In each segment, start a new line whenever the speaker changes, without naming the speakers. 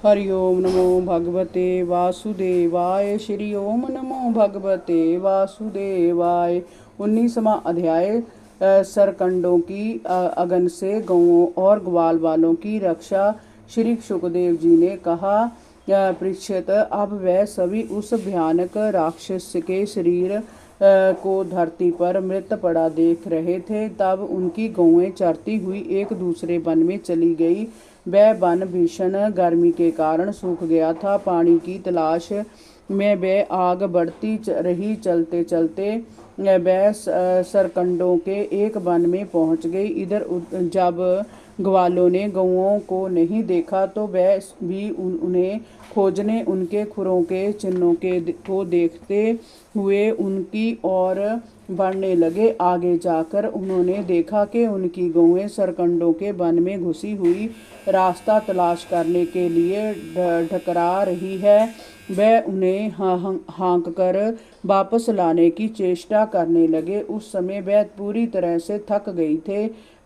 हरि ओम नमो भगवते वासुदेवाय। श्री ओम नमो भगवते वासुदेवाय। 19वां अध्याय सरकंडों की अगन से गौओं और ग्वाल वालों की रक्षा। श्री सुखदेव जी ने कहा, परीक्षित, अब वह सभी उस भयानक राक्षस के शरीर को धरती पर मृत पड़ा देख रहे थे। तब उनकी गौएं चरती हुई एक दूसरे वन में चली गई। वह वन भीषण गर्मी के कारण सूख गया था। पानी की तलाश में वह आग बढ़ती रही। चलते चलते वह सरकंडों के एक वन में पहुंच गई। इधर जब ग्वालों ने गौओं को नहीं देखा तो वह भी उन्हें खोजने उनके खुरों के चिन्हों को देखते हुए उनकी ओर बढ़ने लगे। आगे जाकर उन्होंने देखा कि उनकी गौएं सरकंडों के वन में घुसी हुई रास्ता तलाश करने के लिए ढकरा रही है। वह उन्हें हाँक कर वापस लाने की चेष्टा करने लगे। उस समय वह पूरी तरह से थक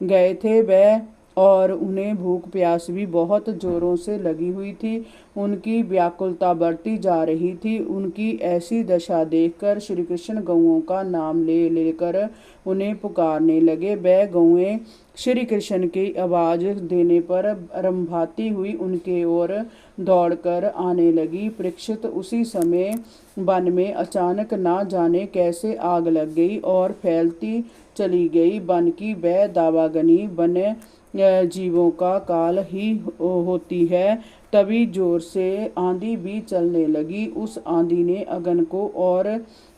गए थे वह और उन्हें भूख प्यास भी बहुत जोरों से लगी हुई थी। उनकी व्याकुलता बढ़ती जा रही थी। उनकी ऐसी दशा देखकर श्री कृष्ण गौओं का नाम ले लेकर उन्हें पुकारने लगे। वह गौएं श्री कृष्ण की आवाज देने पर रंभाती हुई उनके ओर दौड़कर आने लगी। परीक्षित, उसी समय वन में अचानक ना जाने कैसे आग लग गई और फैलती चली गई। वन की वह दावाग्नि वन्य जीवों का काल ही होती है। तभी जोर से आंधी भी चलने लगी। उस आंधी ने अगन को और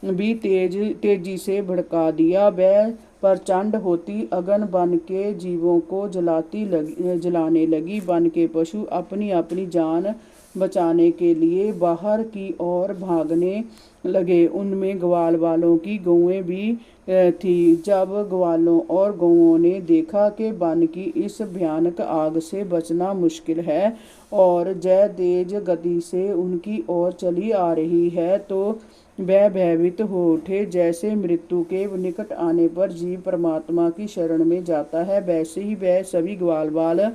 भी तेजी से भड़का दिया। वह प्रचंड होती अगन वन के जीवों को जलाने लगी। वन के पशु अपनी अपनी जान बचाने के लिए बाहर की ओर भागने लगे। उनमें ग्वाल वालों की गौएं भी थी। जब ग्वालों और गौओं ने देखा कि वन की इस भयानक आग से बचना मुश्किल है और जय तेज गति से उनकी ओर चली आ रही है, तो वह भयभीत हो उठे। जैसे मृत्यु के निकट आने पर जीव परमात्मा की शरण में जाता है, वैसे ही वह सभी ग्वाल वाल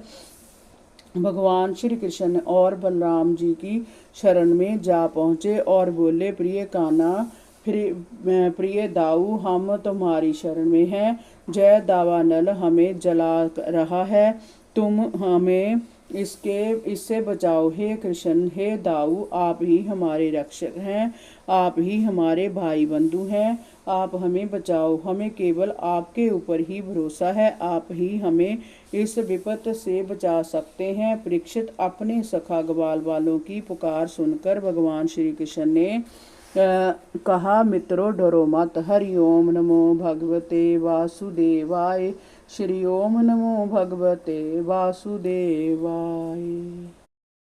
भगवान श्री कृष्ण और बलराम जी की शरण में जा पहुँचे और बोले, प्रिय कान्हा, प्रिय दाऊ, हम तुम्हारी शरण में हैं। जय दावानल हमें जला रहा है, तुम हमें इससे बचाओ। हे कृष्ण, हे दाऊ, आप ही हमारे रक्षक हैं, आप ही हमारे भाई बंधु हैं। आप हमें बचाओ, हमें केवल आपके ऊपर ही भरोसा है। आप ही हमें इस विपत से बचा सकते हैं। परीक्षित, अपने सखा ग्वाल वालों की पुकार सुनकर भगवान श्री कृष्ण ने कहा, मित्रों, डरो मत। हरि ओम नमो भगवते वासुदेवाय। श्री ओम नमो भगवते वासुदेवाय।